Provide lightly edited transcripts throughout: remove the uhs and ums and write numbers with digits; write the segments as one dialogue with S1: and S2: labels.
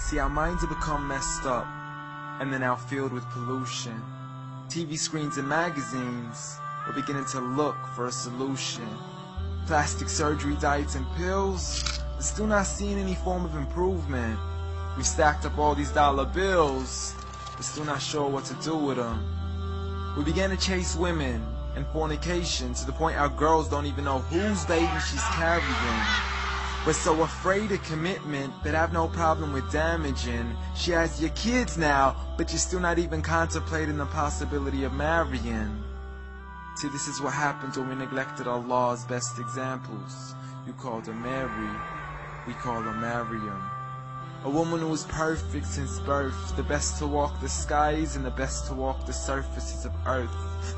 S1: See, our minds have become messed up, and they're now filled with pollution. TV screens and magazines, we're beginning to look for a solution. Plastic surgery, diets, and pills, we're still not seeing any form of improvement. We've stacked up all these dollar bills, but still not sure what to do with them. We began to chase women and fornication to the point our girls don't even know whose baby she's carrying. We're so afraid of commitment that have no problem with damaging. She has your kids now, but you're still not even contemplating the possibility of marrying. See, this is what happens when we neglected Allah's best examples. You called her Mary, we call her Maryam. A woman who was perfect since birth, the best to walk the skies and the best to walk the surfaces of earth.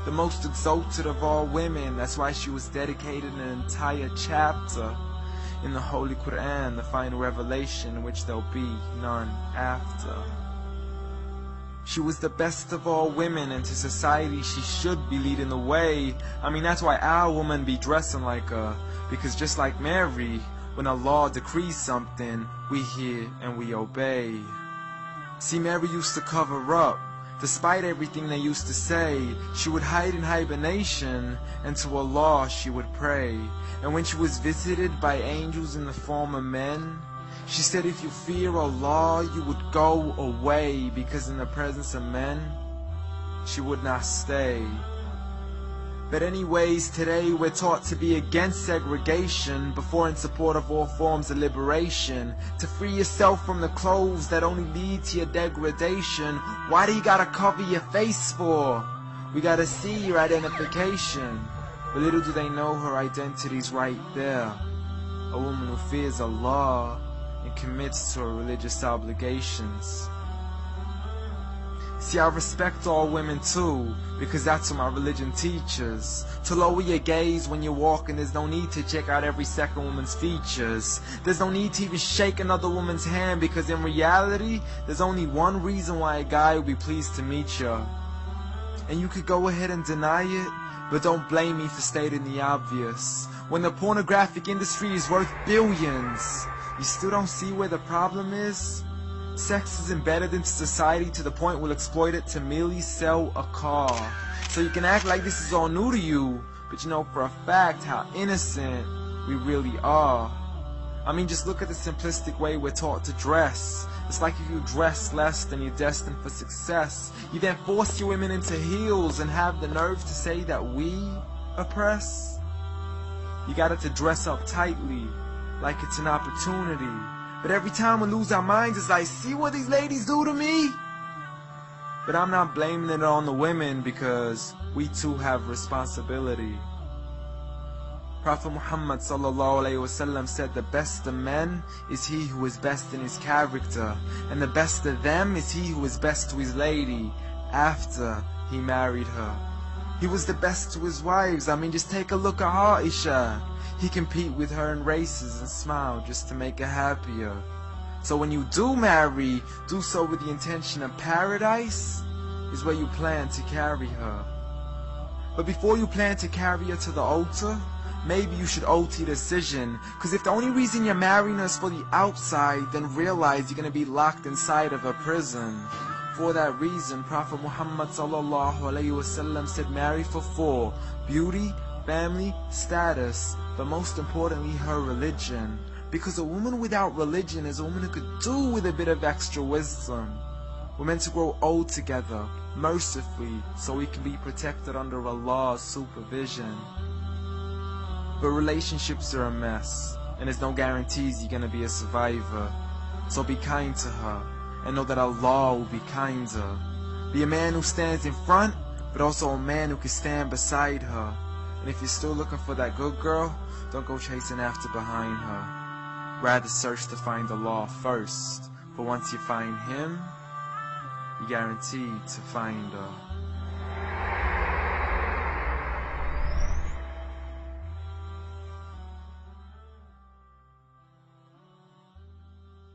S1: The most exalted of all women, that's why she was dedicated an entire chapter in the Holy Quran, the final revelation in which there'll be none after. She was the best of all women, and to society she should be leading the way. I mean, that's why our women be dressing like her, because just like Mary, when Allah decrees something, we hear and we obey. See, Mary used to cover up. Despite everything they used to say, she would hide in hibernation, and to Allah she would pray. And when she was visited by angels in the form of men, she said, if you fear Allah, you would go away, because in the presence of men, she would not stay. But anyways, today we're taught to be against segregation, before in support of all forms of liberation. To free yourself from the clothes that only lead to your degradation. Why do you gotta cover your face for? We gotta see your identification. But little do they know her identity's right there. A woman who fears Allah and commits to her religious obligations. See, I respect all women too, because that's what my religion teaches. To lower your gaze when you're walking, there's no need to check out every second woman's features. There's no need to even shake another woman's hand, because in reality, there's only one reason why a guy would be pleased to meet you. And you could go ahead and deny it, but don't blame me for stating the obvious. When the pornographic industry is worth billions, you still don't see where the problem is? Sex is embedded into society to the point we'll exploit it to merely sell a car. So you can act like this is all new to you, but you know for a fact how innocent we really are. I mean, just look at the simplistic way we're taught to dress. It's like if you dress less, then you're destined for success. You then force your women into heels and have the nerve to say that we oppress. You got it to dress up tightly, like it's an opportunity. But every time we lose our minds, it's like, see what these ladies do to me? But I'm not blaming it on the women, because we too have responsibility. Prophet Muhammad ﷺ said, the best of men is he who is best in his character, and the best of them is he who is best to his lady after he married her. He was the best to his wives. I mean, just take a look at Aisha. He compete with her in races and smile just to make her happier. So when you do marry, do so with the intention of paradise is where you plan to carry her. But before you plan to carry her to the altar, maybe you should alter your decision. Because if the only reason you're marrying her is for the outside, then realize you're going to be locked inside of a prison. For that reason, Prophet Muhammad ﷺ said, marry for 4: beauty, family, status, but most importantly, her religion. Because a woman without religion is a woman who could do with a bit of extra wisdom. We're meant to grow old together, mercifully, so we can be protected under Allah's supervision. But relationships are a mess, and there's no guarantees you're gonna be a survivor. So be kind to her, and know that Allah will be kinder. Be a man who stands in front, but also a man who can stand beside her. And if you're still looking for that good girl, don't go chasing after behind her. Rather search to find Allah first. For once you find Him, you're guaranteed to find her.